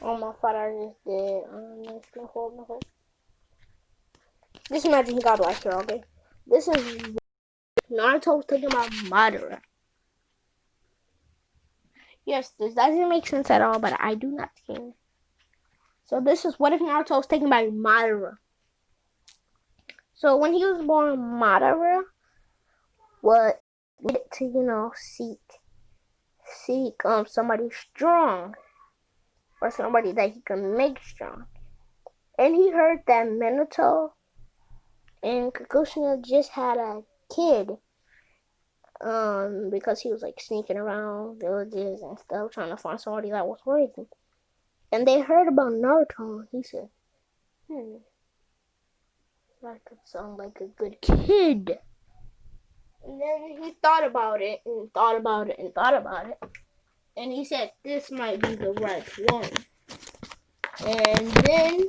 Oh my father just did. No hope, no hope. Just imagine he got black hair, okay? This is Naruto was talking about Madara. Yes, this doesn't make sense at all, but I do not care. So this is what if Naruto was taken by Madara. So when he was born, Madara was to seek somebody strong or somebody that he can make strong. And he heard that Minato and Kikushina just had a kid. Because he was like sneaking around villages and stuff, trying to find somebody that was worthy. And they heard about Naruto, and he said, that could sound like a good kid. And then he thought about it, and thought about it, and thought about it. And he said, this might be the right one. And then,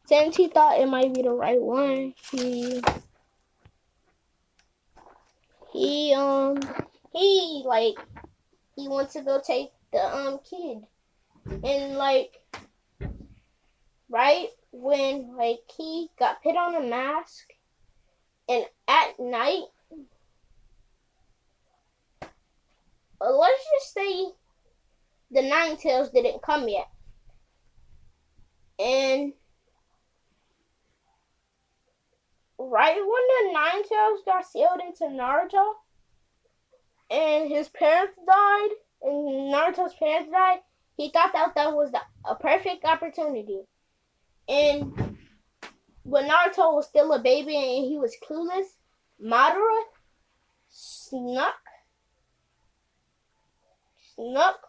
since he thought it might be the right one, he wants to go take the kid. And right when he got put on a mask, and at night, let's just say the Nine Tails didn't come yet. And right when the Nine Tails got sealed into Naruto, and his parents died, and Naruto's parents died, he thought that was a perfect opportunity. And when Naruto was still a baby and he was clueless, Madara snuck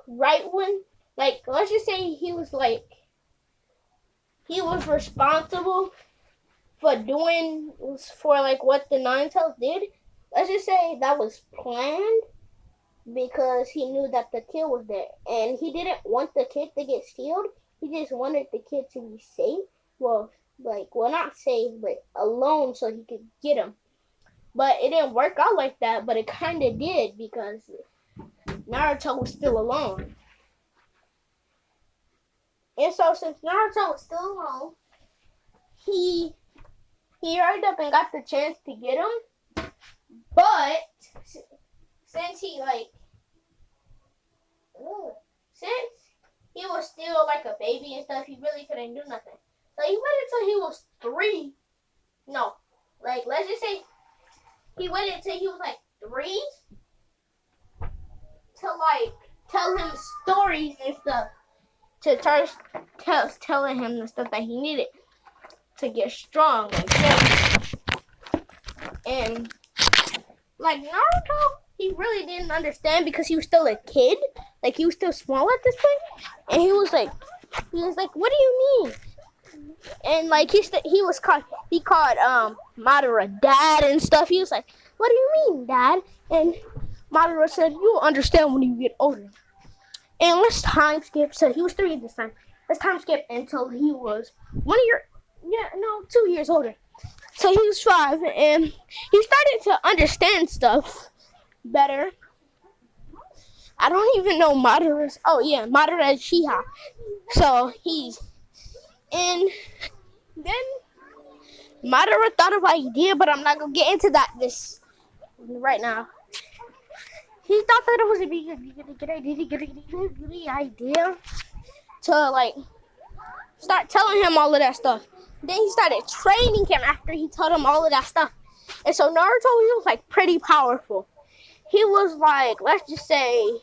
right when, let's just say he was responsible for what the Nine Tails did. Let's just say that was planned because he knew that the kid was there. And he didn't want the kid to get sealed. He just wanted the kid to be safe. Well, not safe, but alone so he could get him. But it didn't work out like that, but it kind of did because Naruto was still alone. And so since Naruto was still alone, he hurried up and got the chance to get him. But since he was still a baby and stuff, he really couldn't do nothing. So he waited till he was 3. No, let's just say he waited till he was 3 to tell him stories and stuff, to start telling him the stuff that he needed to get strong and Naruto, he really didn't understand because he was still a kid, he was still small at this point, and he was like, what do you mean? And he called Madara dad and stuff. He was like, what do you mean, dad? And Madara said, you'll understand when you get older. And let's time skip. So he was 3 this time. Let's time skip until he was 2 years older. So he was 5, and he started to understand stuff better. I don't even know Madara's. Oh yeah, Madara is Shiha. So and then Madara thought of an idea, but I'm not gonna get into that this right now. He thought that it was a good idea to start telling him all of that stuff. Then he started training him after he told him all of that stuff. And so Naruto, he was pretty powerful. He was let's just say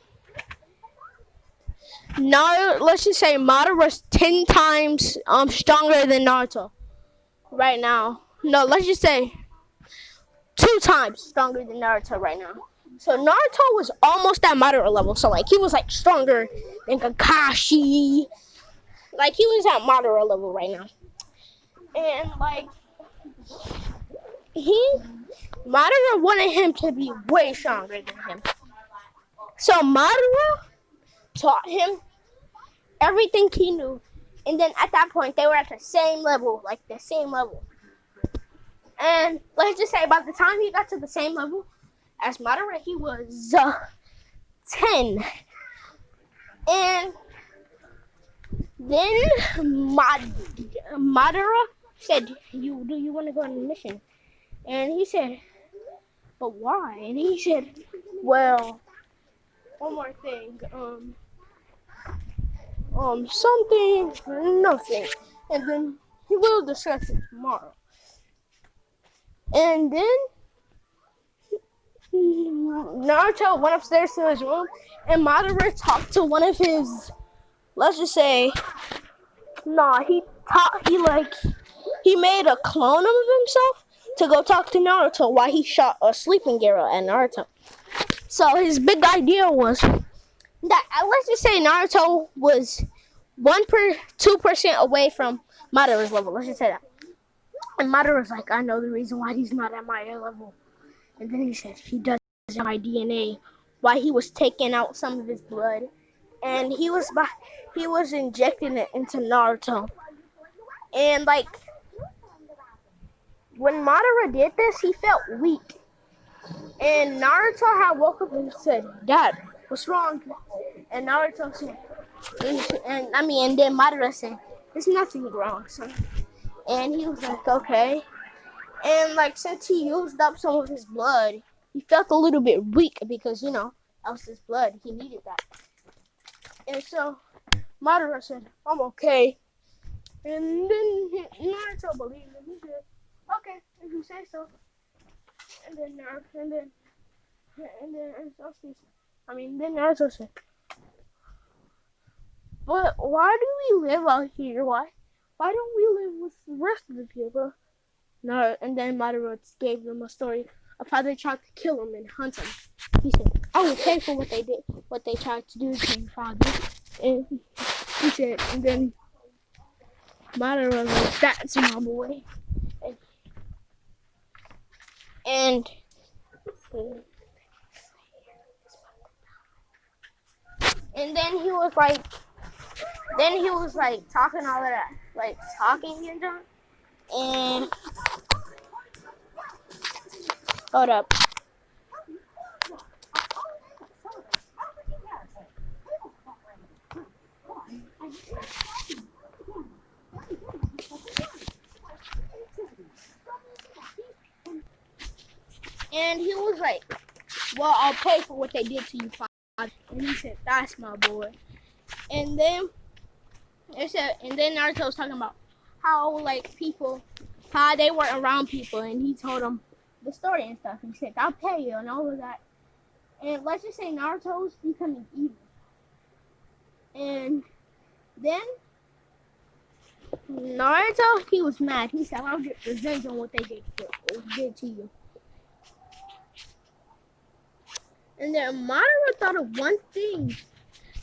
Madara's 10 times stronger than Naruto right now. No, let's just say 2 times stronger than Naruto right now. So Naruto was almost at Madara level. So he was stronger than Kakashi. He was at Madara level right now. And Madara wanted him to be way stronger than him. So Madara taught him everything he knew. And then at that point, they were at the same level. And let's just say by the time he got to the same level as Madara, he was 10. And then Maddara said, do you want to go on a mission? And he said, but why? And he said, well, one more thing, something, nothing. And then he will discuss it tomorrow. And then Naruto went upstairs to his room, and Madara talked to one of his, let's just say, he made a clone of himself to go talk to Naruto while he shot a sleeping arrow at Naruto. So his big idea was that, let's just say Naruto was 2% away from Madara's level. Let's just say that. And Madara's like, I know the reason why he's not at my level. And then he says, he does my DNA, why he was taking out some of his blood. And he was injecting it into Naruto. And like, when Madara did this, he felt weak. And Naruto had woke up and said, Dad, what's wrong? And Naruto said, and then Madara said, there's nothing wrong, son. And he was like, okay. And like, since he used up some of his blood, he felt a little bit weak because, that was his blood. He needed that. And so Madara said, I'm okay. And then Naruto believed him. He said, okay, if you say so. And then Naruto said, but why do we live out here? Why don't we live with the rest of the people? No, and then Madara gave them a story of how they tried to kill him and hunt him. He said, I will pay for what they did, what they tried to do to you, father. And he said, and then Madara was like, that's my boy. And then he was like talking all of that, like talking and stuff. And hold up. And he was like, well, I'll pay for what they did to you, father. And he said, that's my boy. And then Naruto was talking about how how they were around people, and he told them the story and stuff. He said, I'll pay you and all of that. And let's just say Naruto's becoming evil. And then Naruto, he was mad. He said, I'll get revenge on what they did to you. And then Madara thought of one thing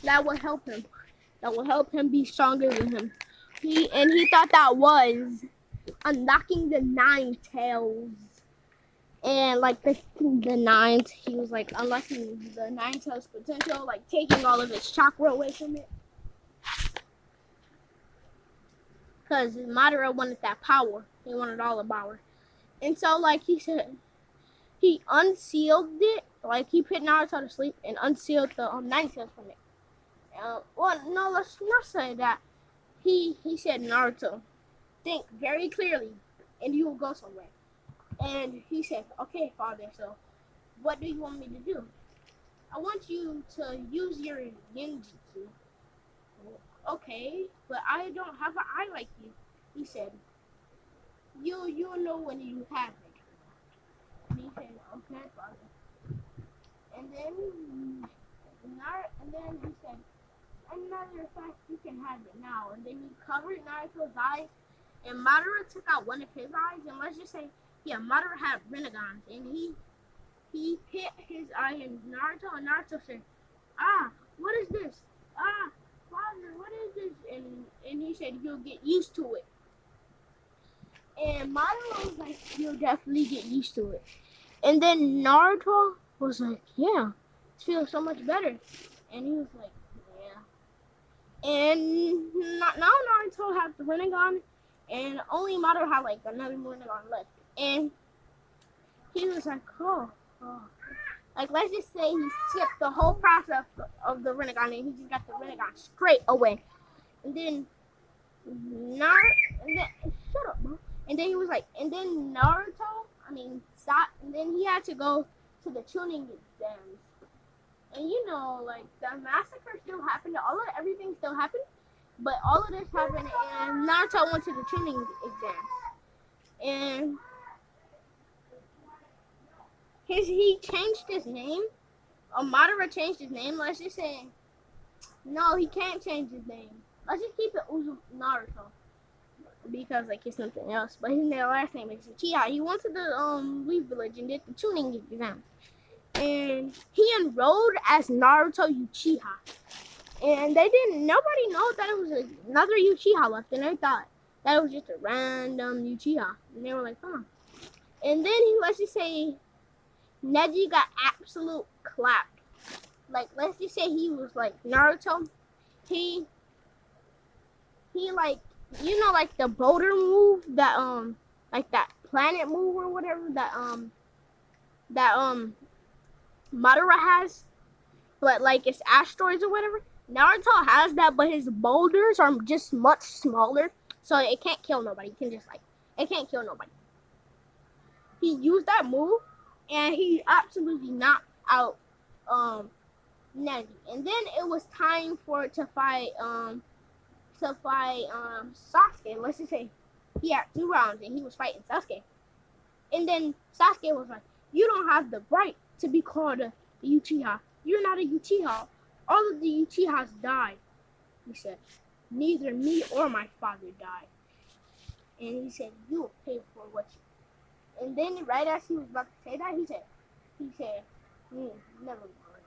that would help him be stronger than him. He thought that was unlocking the 9 tails. And like the 9s, he was like unlocking the 9 tails potential, like taking all of its chakra away from it. Because Madara wanted that power. He wanted all the power. And so like he said, he unsealed it. Like, he put Naruto to sleep and unsealed the 9 tails from it. Well, no, let's not say that. He said, Naruto, think very clearly, and you will go somewhere. And he said, okay, father, so what do you want me to do? I want you to use your ninjutsu. Okay, but I don't have an eye like you. He said, you'll know when you have it. And he said, okay, father. And then he said, as a matter of fact, you can have it now. And then he covered Naruto's eyes, and Madara took out one of his eyes. And let's just say, Madara had Renegons, and he hit his eye in Naruto, and Naruto said, what is this? Father, what is this? And he said, you'll get used to it. And Madara was like, you'll definitely get used to it. And then Naruto was like, yeah, it feels so much better. And he was like, yeah. And now Naruto had the Rinnegan, and only Madara had like another Rinnegan left. And he was like, oh. Like, let's just say he skipped the whole process of the Rinnegan and he just got the Rinnegan straight away. And then shut up, bro. And then he was like, and then and then he had to go to the tuning exams. And you know, like, the massacre still happened, everything still happened, but all of this happened, and Naruto went to the tuning exams. And he changed his name. Madara changed his name. Let's just say, no, he can't change his name. Let's just keep it Naruto, because like it's something else. But his last name is Uchiha. He went to the Leaf Village and did the tuning exam, and he enrolled as Naruto Uchiha. And nobody know that it was another Uchiha left, and they thought that it was just a random Uchiha, and they were like, huh. And then let's just say Neji got absolute clapped. Like, let's just say he was like Naruto. He like, you know, like the boulder move that like that planet move or whatever that Madara has, but like it's asteroids or whatever. Naruto has that, but his boulders are just much smaller, so it can't kill nobody. It can't kill nobody. He used that move, and he absolutely knocked out Neji. And then it was time to fight Sasuke. Let's just say he had 2 rounds, and he was fighting Sasuke. And then Sasuke was like, "You don't have the right to be called a Uchiha. You're not a Uchiha. All of the Uchihas died." He said, "Neither me or my father died." And he said, "You will pay for what you..." And then right as he was about to say that, he said, "Never mind."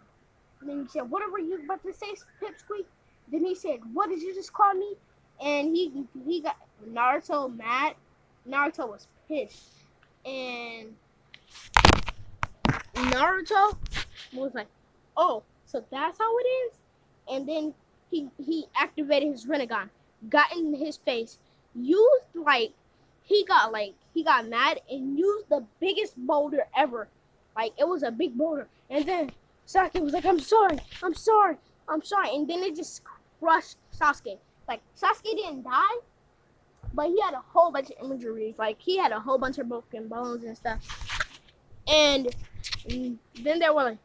And then he said, "What were you about to say, Pipsqueak?" Then he said, "What did you just call me?" And he got Naruto mad. Naruto was pissed. And Naruto was like, "Oh, so that's how it is?" And then he activated his Rinnegan, got in his face, used he got mad and used the biggest boulder ever. Like, it was a big boulder. And then Sasuke was like, I'm sorry. And then it just crushed Sasuke. Like, Sasuke didn't die, but he had a whole bunch of injuries. Like, he had a whole bunch of broken bones and stuff. And then they were like,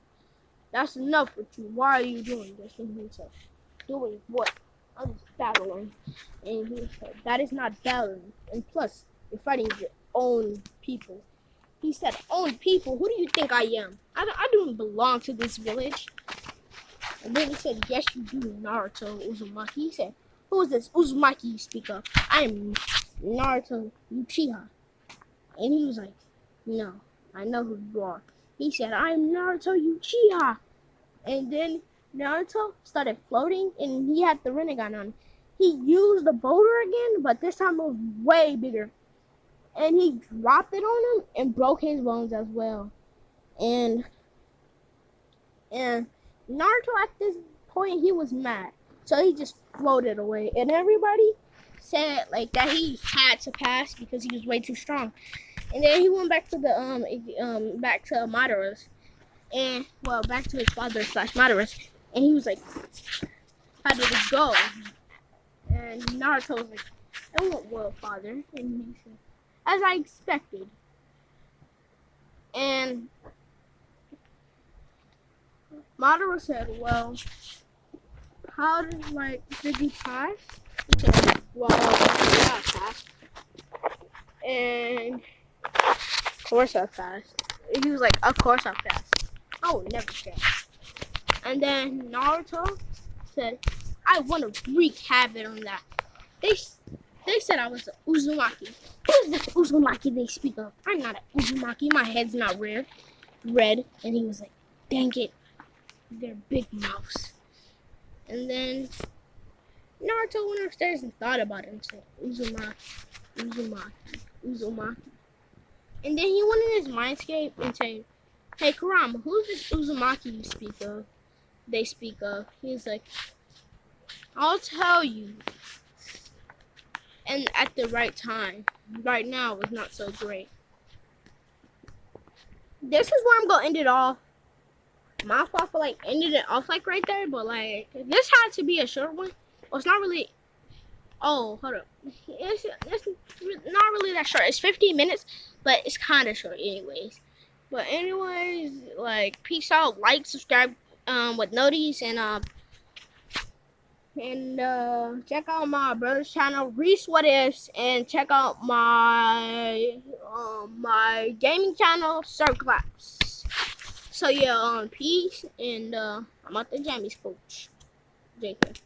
"That's enough with you. Why are you doing this?" And he said, "Doing what? I'm just battling." And he said, "That is not battling. And plus, you're fighting your own people." He said, "Own people? Who do you think I am? I don't belong to this village." And then he said, "Yes, you do, Naruto Uzumaki." He said, "Who is this Uzumaki you speak of?" "I am Naruto Uchiha." And he was like, "No, I know who you are." He said, "I am Naruto Uchiha." And then Naruto started floating, and he had the Rinnegan on. He used the boulder again, but this time it was way bigger. And he dropped it on him and broke his bones as well. And Naruto, at this point, he was mad. So he just floated away. And everybody said like that he had to pass because he was way too strong. And then he went back to the back to Madara's. And back to his father / Madara's. And he was like, "How did it go?" And Naruto was like, "It went well, father." And he said, "As I expected." And Madara said, "Well, how did you pass?" He said, "Well, yeah, I passed." And of course I passed. He was like, "Of course I passed. I would never fail." And then Naruto said, "I want to wreak havoc on that. They said I was an Uzumaki. Who's this Uzumaki they speak of? I'm not an Uzumaki. My head's not red." And he was like, "Dang it. They're big mouths." And then Naruto went upstairs and thought about it and said, Uzumaki. And then he went in his mindscape and said, "Hey, Kurama, who's this Uzumaki you speak of? They speak of." He's like, "I'll tell you. And at the right time. Right now is not so great." This is where I'm going to end it off. my fault for like ending it off like right there, but like this had to be a short one. Well, it's not really. Oh, hold up. It's not really that short. It's 15 minutes, but it's kind of short anyways. But anyways, like peace out, like, subscribe, with noties, and check out my brother's channel, Reese What Ifs, and check out my my gaming channel, Circlaps. So yeah, peace, and I'm at the Jammies coach. JK.